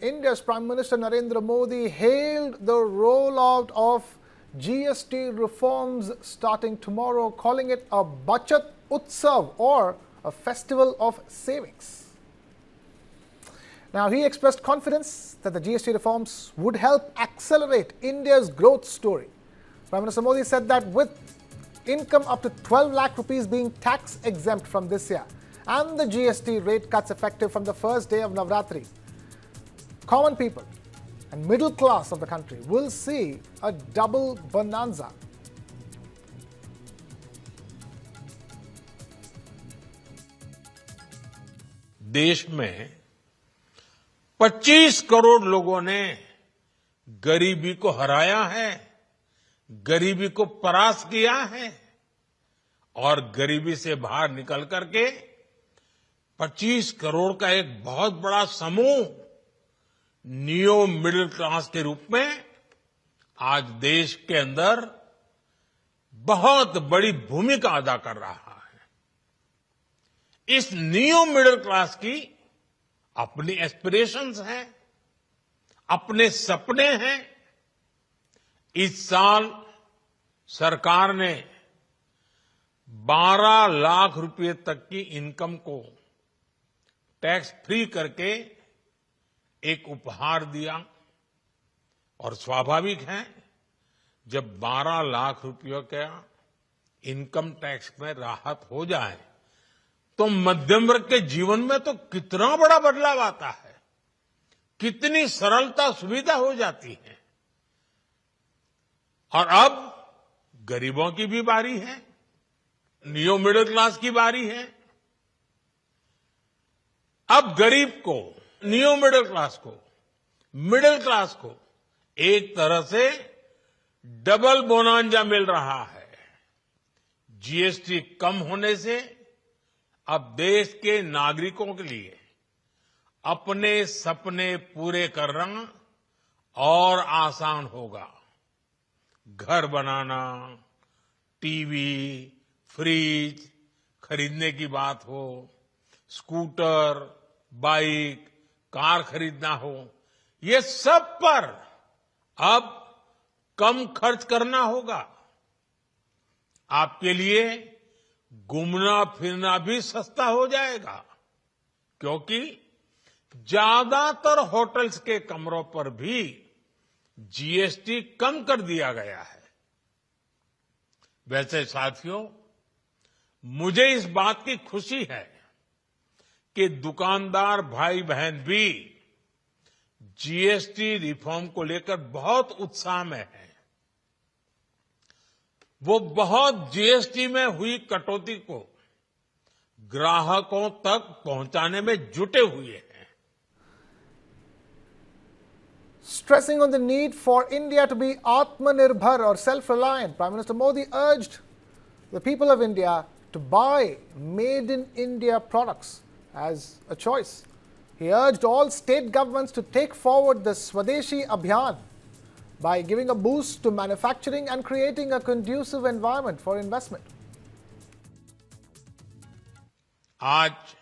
India's Prime Minister Narendra Modi hailed the rollout of GST reforms starting tomorrow, calling it a Bachat Utsav or a festival of savings. Now, he expressed confidence that the GST reforms would help accelerate India's growth story. Prime Minister Modi said that with income up to 12 lakh rupees being tax exempt from this year and the GST rate cuts effective from the first day of Navratri, common people and middle class of the country will see a double bonanza. देश में 25 करोड़ लोगों ने गरीबी को हराया है, गरीबी को परास्त किया है और गरीबी से बाहर निकल करके 25 करोड़ का एक बहुत बड़ा समूह नियो मिडिल क्लास के रूप में आज देश के अंदर बहुत बड़ी भूमिका अदा कर रहा है। इस नियो मिडिल क्लास की अपनी एस्पिरेशंस हैं, अपने सपने हैं। इस साल सरकार ने 12 लाख रुपए तक की इनकम को टैक्स फ्री करके एक उपहार दिया और स्वाभाविक है जब 12 लाख रुपयों का इनकम टैक्स में राहत हो जाए तो मध्यम वर्ग के जीवन में तो कितना बड़ा बदलाव आता है, कितनी सरलता सुविधा हो जाती है। और अब गरीबों की भी बारी है, नियो मिडिल क्लास की बारी है। अब गरीब को, नियो मिडिल क्लास को एक तरह से डबल बोनांजा मिल रहा है। जीएसटी कम होने से अब देश के नागरिकों के लिए अपने सपने पूरे करना और आसान होगा। घर बनाना, टीवी, फ्रिज खरीदने की बात हो, स्कूटर, बाइक, कार खरीदना हो, ये सब पर अब कम खर्च करना होगा। आपके लिए घूमना फिरना भी सस्ता हो जाएगा क्योंकि ज्यादातर होटल्स के कमरों पर भी जीएसटी कम कर दिया गया है। वैसे साथियों, मुझे इस बात की खुशी है कि दुकानदार भाई बहन भी जीएसटी रिफॉर्म को लेकर बहुत उत्साह में हैं। वो बहुत जीएसटी में हुई कटौती को ग्राहकों तक पहुंचाने में जुटे हुए हैं। Stressing on the need for India to be Atmanirbhar or self-reliant, Prime Minister Modi urged the people of India to buy made in India products as a choice. He urged all state governments to take forward the Swadeshi Abhiyan by giving a boost to manufacturing and creating a conducive environment for investment. आज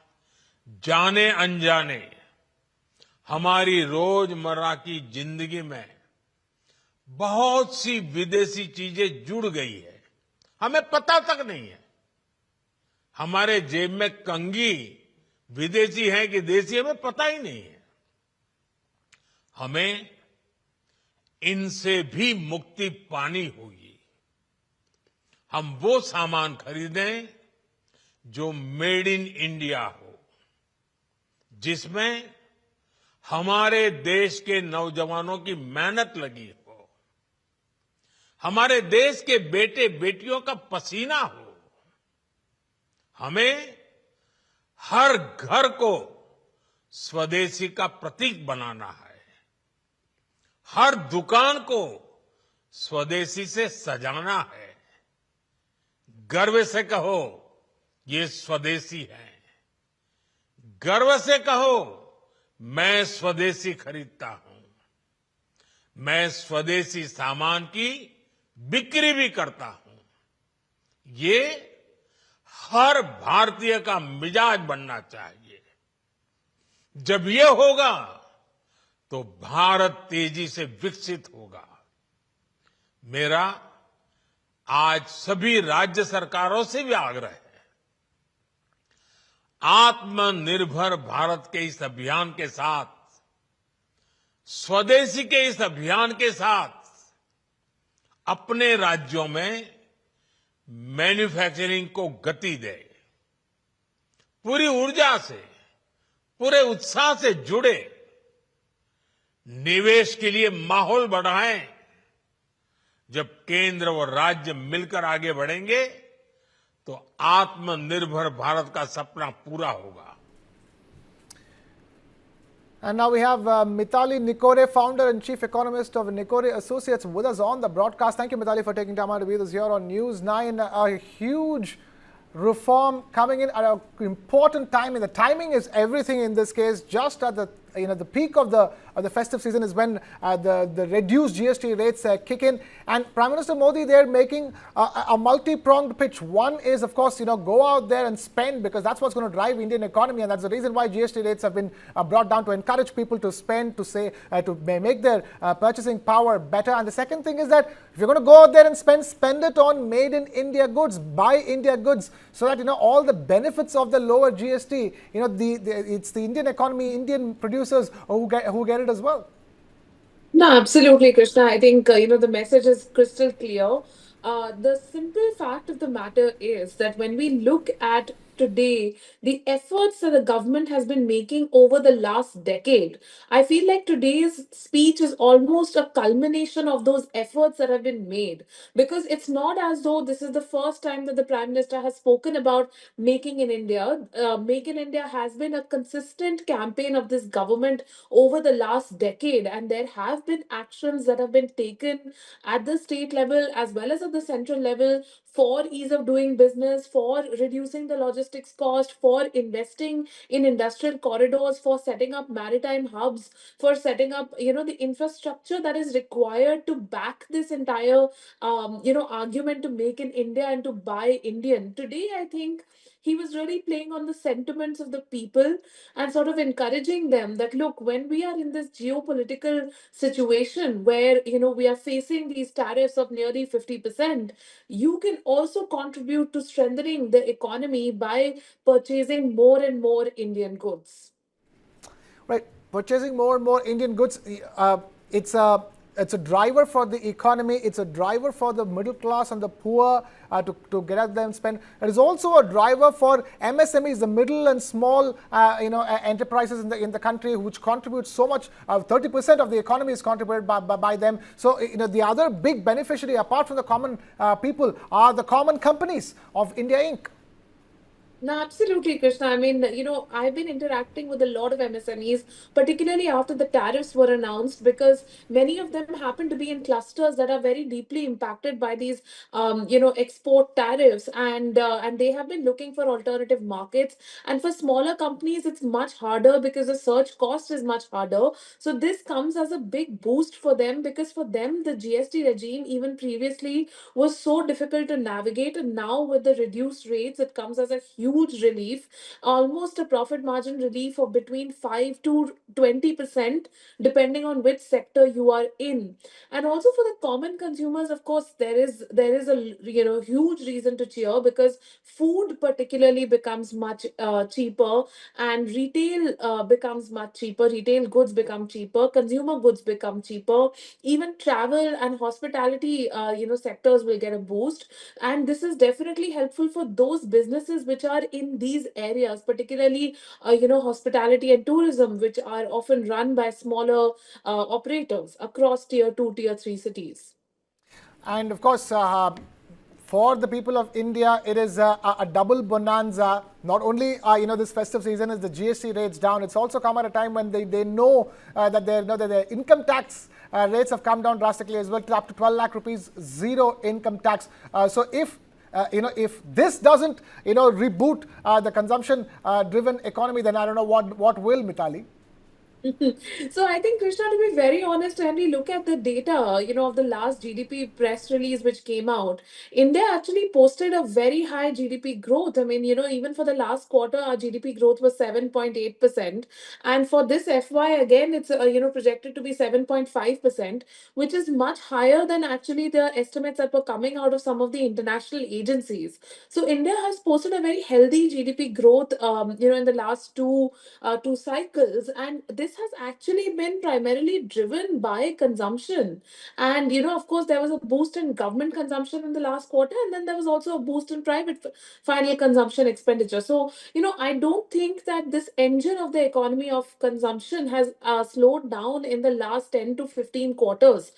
जाने अनजाने हमारी रोजमर्रा की जिंदगी में बहुत सी विदेशी चीजें जुड़ गई है, हमें पता तक नहीं है। हमारे जेब में कंघी विदेशी है कि देसी हमें पता ही नहीं है। हमें इनसे भी मुक्ति पानी होगी। हम वो सामान खरीदें जो मेड इन इंडिया हो, जिसमें हमारे देश के नौजवानों की मेहनत लगी हो, हमारे देश के बेटे बेटियों का पसीना हो। हमें हर घर को स्वदेशी का प्रतीक बनाना है, हर दुकान को स्वदेशी से सजाना है। गर्व से कहो ये स्वदेशी है, गर्व से कहो मैं स्वदेशी खरीदता हूं, मैं स्वदेशी सामान की बिक्री भी करता हूं। ये हर भारतीय का मिजाज बनना चाहिए। जब ये होगा तो भारत तेजी से विकसित होगा। मेरा आज सभी राज्य सरकारों से भी आग्रह है, आत्मनिर्भर भारत के इस अभियान के साथ, स्वदेशी के इस अभियान के साथ अपने राज्यों में मैन्युफैक्चरिंग को गति दे, पूरी ऊर्जा से, पूरे उत्साह से जुड़े, निवेश के लिए माहौल बढ़ाएं। जब केंद्र और राज्य मिलकर आगे बढ़ेंगे तो आत्मनिर्भर भारत का सपना पूरा होगा। And now we have Mitali Nikore, founder and chief economist of Nikore Associates, with us on the broadcast. Thank you, Mitali, for taking time out to be with us here on News 9. A huge reform coming in at an important time, and the timing is everything in this case. Just at the peak of the festive season is when the reduced GST rates kick in, and Prime Minister Modi, they're making a multi-pronged pitch. One is, of course, go out there and spend, because that's what's going to drive Indian economy, and that's the reason why GST rates have been brought down, to encourage people to spend, to make their purchasing power better. And the second thing is that if you're going to go out there and spend it on made in India goods, buy India goods, so that all the benefits of the lower GST, it's the Indian economy, Indian producers who get it as well. No, absolutely, Krishna. I think, the message is crystal clear. The simple fact of the matter is that when we look at today, the efforts that the government has been making over the last decade, I feel like today's speech is almost a culmination of those efforts that have been made. Because it's not as though this is the first time that the Prime Minister has spoken about making in India. Make in India has been a consistent campaign of this government over the last decade, and there have been actions that have been taken at the state level as well as at the central level for ease of doing business, for reducing the logistics cost, for investing in industrial corridors, for setting up maritime hubs, for setting up the infrastructure that is required to back this entire argument to make in India and to buy Indian. Today, I think he was really playing on the sentiments of the people and sort of encouraging them that, look, when we are in this geopolitical situation where we are facing these tariffs of nearly 50%, you can also contribute to strengthening the economy by purchasing more and more Indian goods. Right, purchasing more and more Indian goods, it's a driver for the economy. It's a driver for the middle class and the poor to get out there and spend. It is also a driver for MSMEs, the middle and small enterprises in the country, which contribute so much. 30% of the economy is contributed by them. So the other big beneficiary, apart from the common people, are the common companies of India Inc. No, absolutely, Krishna. I mean, I've been interacting with a lot of MSMEs, particularly after the tariffs were announced, because many of them happen to be in clusters that are very deeply impacted by these, export tariffs, and they have been looking for alternative markets. And for smaller companies, it's much harder because the surge cost is much harder. So this comes as a big boost for them, because for them the GST regime even previously was so difficult to navigate, and now with the reduced rates, it comes as a huge relief, almost a profit margin relief of between 5 to 20%, depending on which sector you are in. And also for the common consumers, of course, there is a huge reason to cheer, because food particularly becomes much cheaper, and retail becomes much cheaper. Retail goods become cheaper, consumer goods become cheaper, even travel and hospitality sectors will get a boost. And this is definitely helpful for those businesses which are in these areas, particularly hospitality and tourism, which are often run by smaller operators across tier 2, tier 3 cities. And of course, for the people of India, it is a double bonanza. Not only this festive season is the GST rates down, it's also come at a time when they know that their income tax rates have come down drastically as well, to up to 12 lakh rupees, zero income tax. So if this doesn't reboot the consumption driven economy, then I don't know what will, Mitali. So I think, Krishna, to be very honest, when we look at the data, of the last GDP press release which came out, India actually posted a very high GDP growth. I mean, even for the last quarter, our GDP growth was 7.8%. And for this FY, again, it's, projected to be 7.5%, which is much higher than actually the estimates that were coming out of some of the international agencies. So India has posted a very healthy GDP growth, in the last two cycles, and this has actually been primarily driven by consumption. And of course, there was a boost in government consumption in the last quarter, and then there was also a boost in private final consumption expenditure. So I don't think that this engine of the economy of consumption has slowed down in the last 10 to 15 quarters.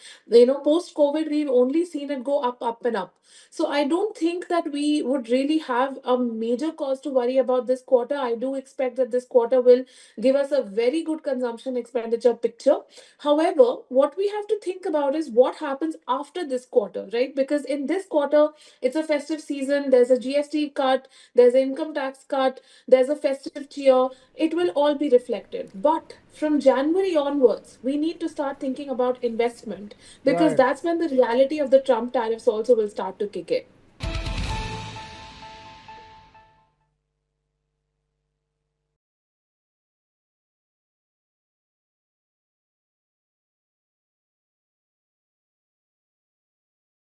Post COVID, we've only seen it go up, up, and up. So I don't think that we would really have a major cause to worry about this quarter. I do expect that this quarter will give us a very good consumption expenditure picture. However, what we have to think about is what happens after this quarter, right? Because in this quarter, it's a festive season, there's a GST cut, there's an income tax cut, there's a festive cheer. It will all be reflected. But from January onwards, we need to start thinking about investment, because Right. that's when the reality of the Trump tariffs also will start to kick in.